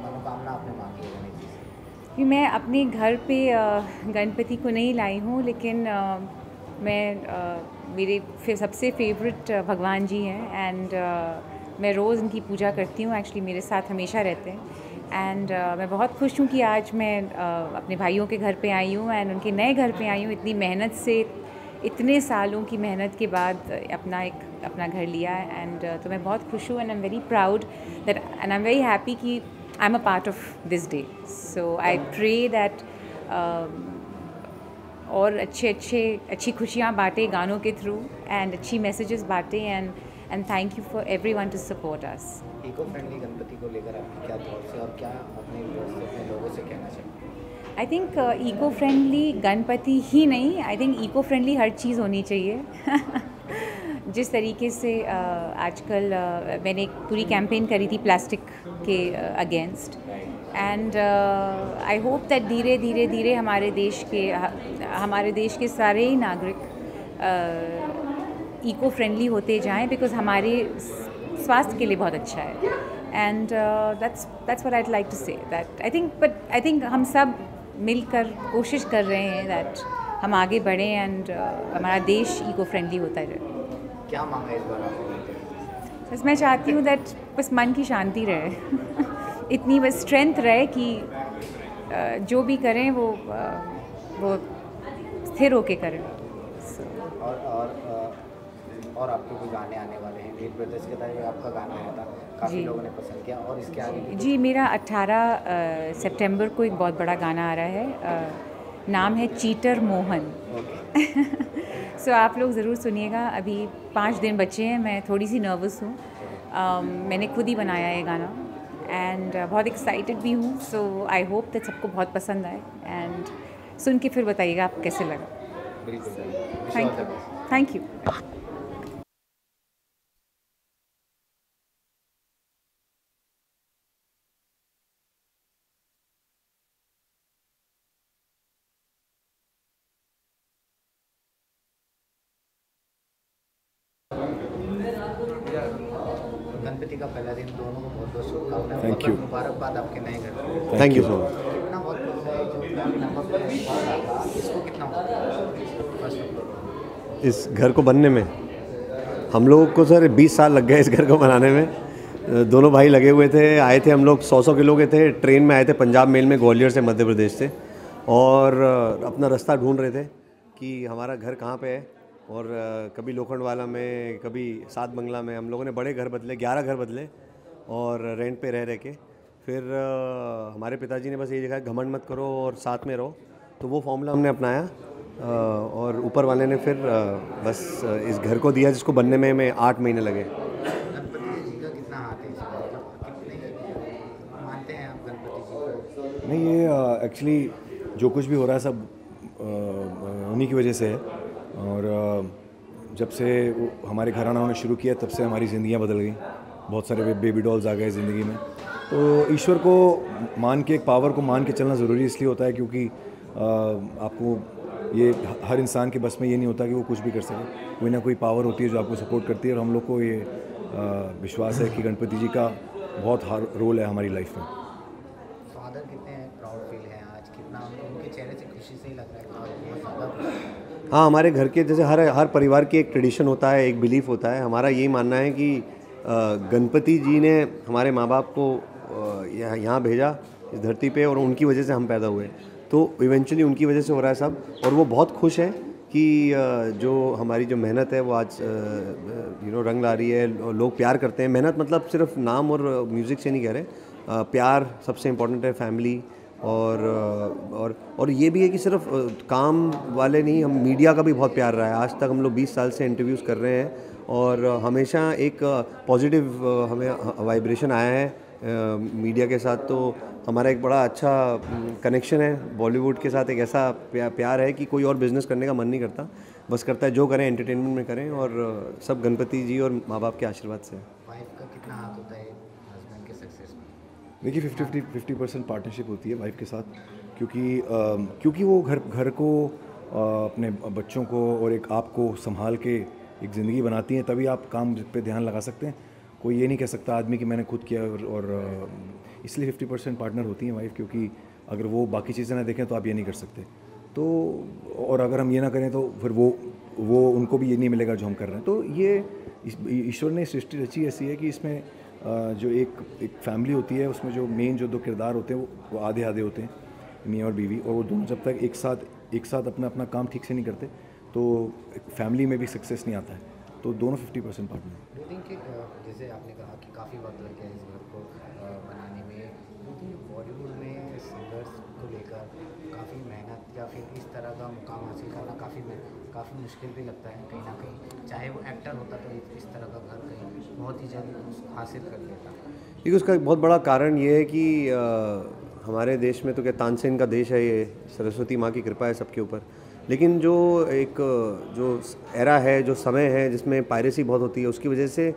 मनोकामना आपने मांगी है गणेश जी से? कि मैं अपने घर पे गणपति को नहीं लाई हूँ, लेकिन मेरे सबसे फेवरेट भगवान जी हैं। एंड मैं रोज़ इनकी पूजा करती हूँ। एक्चुअली मेरे साथ हमेशा रहते हैं। एंड मैं बहुत खुश हूँ कि आज मैं अपने भाइयों के घर पे आई हूँ एंड उनके नए घर पे आई हूँ। इतनी मेहनत से, इतने सालों की मेहनत के बाद अपना घर लिया है। एंड तो मैं बहुत खुश हूँ and I am very proud that and I am very happy कि I'm a part of this day. So I pray that और अच्छी खुशियाँ बांटे गानों के थ्रू एंड अच्छी मैसेजेस बांटे and thank you for everyone to support us. Eco friendly Ganpati को लेकर आपकी क्या थॉट्स है और क्या अपने व्यूअर्स से, अपने लोगों से कहना चाहिए? I think eco friendly Ganpati ही नहीं, आई थिंक इको फ्रेंडली हर चीज़ होनी चाहिए। जिस तरीके से आजकल मैंने एक पूरी कैंपेन करी थी प्लास्टिक के against. And I hope that धीरे धीरे धीरे हमारे देश के सारे ही नागरिक इको फ्रेंडली होते जाएं, बिकॉज हमारे स्वास्थ्य के लिए बहुत अच्छा है। And that's what I'd like to say that I think हम सब मिलकर कोशिश कर रहे हैं दैट हम आगे बढ़ें एंड हमारा देश इको फ्रेंडली होता जाए। क्या मांगा इस बार आपने? बस मैं चाहती हूँ दैट बस मन की शांति रहे। इतनी बस स्ट्रेंथ रहे कि जो भी करें वो स्थिर होके करें। और आपके कोई गाने आने वाले हैं? वीर ब्रदर्स के तरह आपका गाना आया था, काफ़ी लोगों ने पसंद किया, और इसके आगे भी जी मेरा 18 सितंबर को एक बहुत बड़ा गाना आ रहा है। नाम है चीटर मोहन। सो आप लोग ज़रूर सुनिएगा। अभी 5 दिन बचे हैं, मैं थोड़ी सी नर्वस हूँ। मैंने खुद ही बनाया है गाना एंड बहुत एक्साइटेड भी हूँ। सो आई होप दैट सबको बहुत पसंद आए एंड सुन के फिर बताइएगा आप कैसे लगा। बिल्कुल। Thank you. गणपति का पहला दिन दोनों को बहुत बहुत शुभकामनाएं। Thank you. मुबारकबाद आपके नए घर पर। Thank you so much. कितना वक्त लगता है जो नंबर पर इसको कितना वक्त? इस घर को बनने में हम लोगों को सर 20 साल लग गए इस घर को बनाने में। दोनों भाई लगे हुए थे। आए थे हम लोग 100 किलो के थे, ट्रेन में आए थे पंजाब मेल में, ग्वालियर से, मध्य प्रदेश से, और अपना रास्ता ढूंढ रहे थे कि हमारा घर कहाँ पे है। और कभी लोखंडवाला में, कभी सात बंगला में, हम लोगों ने बड़े घर बदले, 11 घर बदले, और रेंट पे रह के फिर हमारे पिताजी ने बस ये कहा घमंड मत करो और साथ में रहो, तो वो फॉर्मूला हमने अपनाया। और ऊपर वाले ने फिर बस इस घर को दिया जिसको बनने में 8 महीने लगे। गणपति जी का कितना हाथ है इसमें? कितने मानते हैं आप गणपति जी को? नहीं, ये एक्चुअली जो कुछ भी हो रहा है सब उन्हीं की वजह से है। और जब से हमारे घर आना होना शुरू किया तब से हमारी ज़िंदगियां बदल गई। बहुत सारे बेबी डॉल्स आ गए ज़िंदगी में। तो ईश्वर को मान के, एक पावर को मान के चलना ज़रूरी इसलिए होता है क्योंकि आपको ये हर इंसान के बस में ये नहीं होता कि वो कुछ भी कर सके। कोई ना कोई पावर होती है जो आपको सपोर्ट करती है, और हम लोग को ये विश्वास है कि गणपति जी का बहुत रोल है हमारी लाइफ में। फादर कितने प्राउड फील है आज? कितना उनके चेहरे से खुशी से ही लग रहा है कि बहुत ज़्यादा। हाँ, हमारे घर के जैसे हर परिवार की एक ट्रेडिशन होता है, एक बिलीफ होता है। हमारा यही मानना है कि गणपति जी ने हमारे माँ बाप को यहाँ भेजा इस धरती पे, और उनकी वजह से हम पैदा हुए। तो इवेंचुअली उनकी वजह से हो रहा है सब, और वो बहुत खुश हैं कि जो हमारी जो मेहनत है वो आज रंग ला रही है। लोग प्यार करते हैं। मेहनत मतलब सिर्फ नाम और म्यूज़िक से नहीं कह रहे, प्यार सबसे इम्पोर्टेंट है, फैमिली। और ये भी है कि सिर्फ काम वाले नहीं, हम मीडिया का भी बहुत प्यार रहा है। आज तक हम लोग 20 साल से इंटरव्यूज़ कर रहे हैं और हमेशा एक पॉजिटिव हमें वाइब्रेशन आया है मीडिया के साथ। तो हमारा एक बड़ा अच्छा कनेक्शन है बॉलीवुड के साथ। एक ऐसा प्यार है कि कोई और बिज़नेस करने का मन नहीं करता, बस करता है जो करें एंटरटेनमेंट में करें, और सब गणपति जी और माँ बाप के आशीर्वाद से। वाइफ का कितना हाथ होता है हस्बैंड के सक्सेस में? देखिए 50% पार्टनरशिप होती है वाइफ के साथ, क्योंकि वो घर को, अपने बच्चों को और एक आप को संभाल के एक ज़िंदगी बनाती हैं, तभी आप काम पे ध्यान लगा सकते हैं। कोई ये नहीं कह सकता आदमी कि मैंने खुद किया और इसलिए 50% पार्टनर होती हैं वाइफ, क्योंकि अगर वो बाकी चीज़ें ना देखें तो आप ये नहीं कर सकते। तो और अगर हम ये ना करें तो फिर वो उनको भी ये नहीं मिलेगा जो हम कर रहे हैं। तो ये ईश्वर ने सृष्टि रची ऐसी है कि इसमें जो एक फैमिली होती है उसमें जो मेन जो 2 किरदार होते हैं वो आधे आधे होते हैं, मियाँ और बीवी, और वो दोनों जब तक एक साथ अपना काम ठीक से नहीं करते तो फैमिली में भी सक्सेस नहीं आता है। तो दोनों 50% पार्टनर। डू थिंक कि जैसे आपने कहा कि काफ़ी वक्त लग गया इस घर को बनाने में, डू थिंक बॉलीवुड में सिंगर्स को लेकर काफ़ी मेहनत या फिर इस तरह का मुकाम हासिल करना काफ़ी मुश्किल भी लगता है कहीं ना कहीं, चाहे वो एक्टर होता तो इस तरह का घर कहीं बहुत ही जल्द हासिल कर लेता। क्योंकि उसका एक बहुत बड़ा कारण ये है कि हमारे देश में तो क्या तानसेन का देश है, ये सरस्वती माँ की कृपा है सबके ऊपर, लेकिन जो एरा है, जो समय है जिसमें पायरेसी बहुत होती है, उसकी वजह से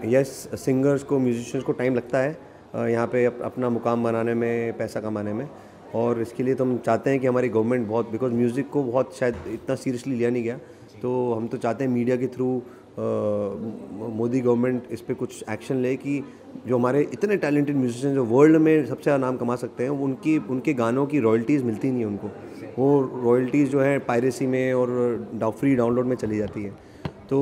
यस सिंगर्स को, म्यूजिशियंस को टाइम लगता है यहाँ पे अपना मुकाम बनाने में, पैसा कमाने में। और इसके लिए तो हम चाहते हैं कि हमारी गवर्नमेंट बहुत, बिकॉज म्यूज़िक को बहुत शायद इतना सीरियसली लिया नहीं गया, तो हम तो चाहते हैं मीडिया के थ्रू मोदी गवर्नमेंट इस पे कुछ एक्शन ले कि जो हमारे इतने टैलेंटेड म्यूजिशियन जो वर्ल्ड में सबसे ज़्यादा नाम कमा सकते हैं, उनके गानों की रॉयल्टीज़ मिलती नहीं है उनको। वो रॉयल्टीज़ जो है पायरेसी में और फ्री डाउनलोड में चली जाती है। तो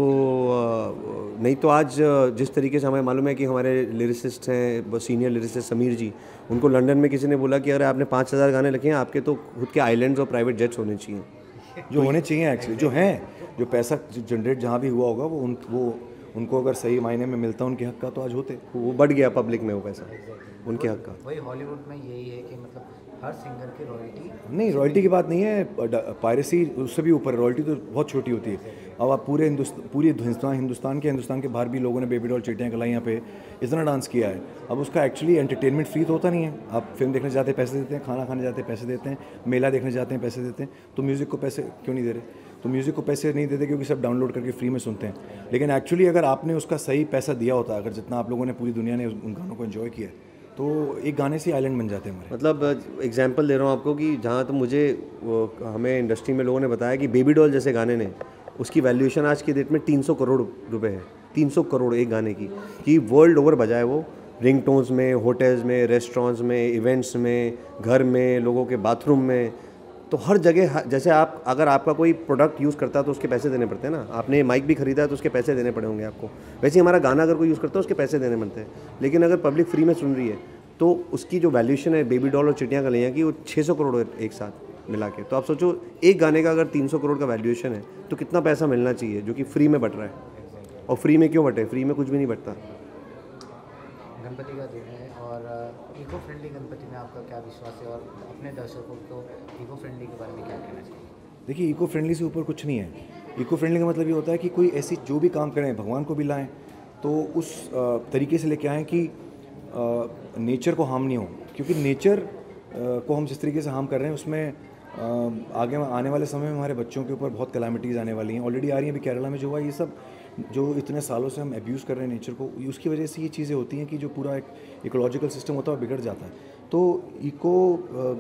नहीं तो आज जिस तरीके से हमें मालूम है कि हमारे लिरिसिस्ट हैं, सीनियर लिरिसिस्ट समीर जी, उनको लंदन में किसी ने बोला कि अगर आपने 5000 गाने लिखे हैं, आपके तो खुद के आइलैंड्स और प्राइवेट जेट्स होने चाहिए, जो होने चाहिए एक्चुअली, जो हैं, जो पैसा जनरेट जहाँ भी हुआ होगा वो उनको अगर सही मायने में मिलता उनके हक का तो आज होते। वो बढ़ गया पब्लिक में वो पैसा उनके हक का। वही हॉलीवुड में यही है कि मतलब हर सिंगर की रॉयल्टी नहीं, रॉयल्टी की बात नहीं है, पायरेसी उससे भी ऊपर, रॉयल्टी तो बहुत छोटी होती है। अब आप पूरे हिंदुस्तान के बाहर भी लोगों ने बेबी डॉल चिट्टियाँ कलाइयाँ पे इतना डांस किया है। अब उसका एक्चुअली एंटरटेनमेंट फ्री तो होता नहीं है। आप फिल्म देखने जाते हैं पैसे देते हैं, खाना खाने जाते हैं पैसे देते हैं, मेला देखने जाते हैं पैसे देते हैं, तो म्यूज़िक को पैसे क्यों नहीं दे रहे? तो म्यूज़िक को पैसे नहीं देते क्योंकि सब डाउनलोड करके फ्री में सुनते हैं। लेकिन एक्चुअली अगर आपने उसका सही पैसा दिया होता, अगर जितना आप लोगों ने, पूरी दुनिया ने उन गानों को एंजॉय किया, तो एक गाने से आइलैंड बन जाते हैं हमारे। मतलब एग्जांपल दे रहा हूँ आपको कि जहाँ तो हमें इंडस्ट्री में लोगों ने बताया कि बेबी डॉल जैसे गाने ने, उसकी वैल्यूएशन आज की डेट में 300 करोड़ रुपए है। 300 करोड़ एक गाने की, कि वर्ल्ड ओवर बजाए वो, रिंगटोन्स में, होटल्स में, रेस्टोरेंट्स में, इवेंट्स में, घर में, लोगों के बाथरूम में, तो हर जगह। जैसे अगर आपका कोई प्रोडक्ट यूज़ करता है तो उसके पैसे देने पड़ते हैं ना। आपने माइक भी खरीदा है तो उसके पैसे देने पड़े होंगे आपको। वैसे ही हमारा गाना अगर कोई यूज़ करता है उसके पैसे देने पड़ते हैं। लेकिन अगर पब्लिक फ्री में सुन रही है तो उसकी जो वैल्यूएशन है बेबी डॉल और चिट्टियाँ कलाइयाँ की, वो 600 करोड़ एक साथ मिला के। तो आप सोचो एक गाने का अगर 300 करोड़ का वैल्यूएशन है तो कितना पैसा मिलना चाहिए जो कि फ्री में बट रहा है। और फ्री में क्यों बटे? फ्री में कुछ भी नहीं बटता। गणपति का दिन है और इको फ्रेंडली गणपति में आपका क्या विश्वास है, और अपने दर्शकों को इको फ्रेंडली के बारे में क्या कहना चाहिए? देखिए, इको फ्रेंडली से ऊपर कुछ नहीं है। इको फ्रेंडली का मतलब ये होता है कि कोई ऐसी जो भी काम करें, भगवान को भी लाएं तो उस तरीके से लेके आएँ कि नेचर को हार्म नहीं हो। क्योंकि नेचर को हम जिस तरीके से हार्म कर रहे हैं उसमें आगे आने वाले समय में हमारे बच्चों के ऊपर बहुत कैलामिटीज़ आने वाली हैं। ऑलरेडी आ रही हैं। अभी केरला में जो हुआ, ये सब जो इतने सालों से हम एब्यूज़ कर रहे हैं नेचर को, उसकी वजह से ये चीज़ें होती हैं कि जो पूरा एक इकोलॉजिकल सिस्टम होता है वो बिगड़ जाता है। तो इको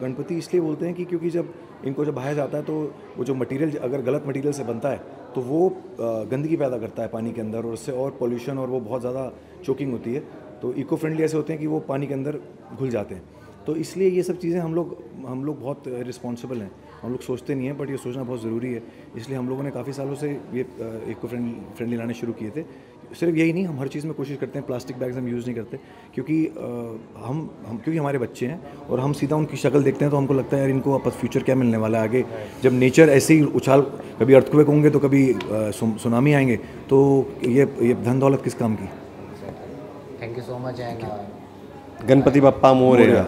गणपति इसलिए बोलते हैं कि क्योंकि जब इनको बहाया जाता है तो वो जो मटेरियल अगर गलत मटेरियल से बनता है तो वो गंदगी पैदा करता है पानी के अंदर, और उससे और पोल्यूशन और वो बहुत ज़्यादा चोकिंग होती है। तो इको फ्रेंडली ऐसे होते हैं कि वो पानी के अंदर घुल जाते हैं। तो इसलिए ये सब चीज़ें हम लोग बहुत रिस्पॉन्सिबल हैं। हम लोग सोचते नहीं हैं, बट ये सोचना बहुत ज़रूरी है। इसलिए हम लोगों ने काफ़ी सालों से ये इको फ्रेंडली लाने शुरू किए थे। सिर्फ यही नहीं, हम हर चीज़ में कोशिश करते हैं। प्लास्टिक बैग्स हम यूज़ नहीं करते क्योंकि क्योंकि हमारे बच्चे हैं और हम सीधा उनकी शक्ल देखते हैं तो हमको लगता है यार इनको अब फ्यूचर क्या मिलने वाला है आगे। जब नेचर ऐसे ही उछाल, कभी अर्थक्वेक होंगे तो कभी सुनामी आएंगे, तो ये धन दौलत किस काम की। Thank you so much and Ganpati Bappa Morya.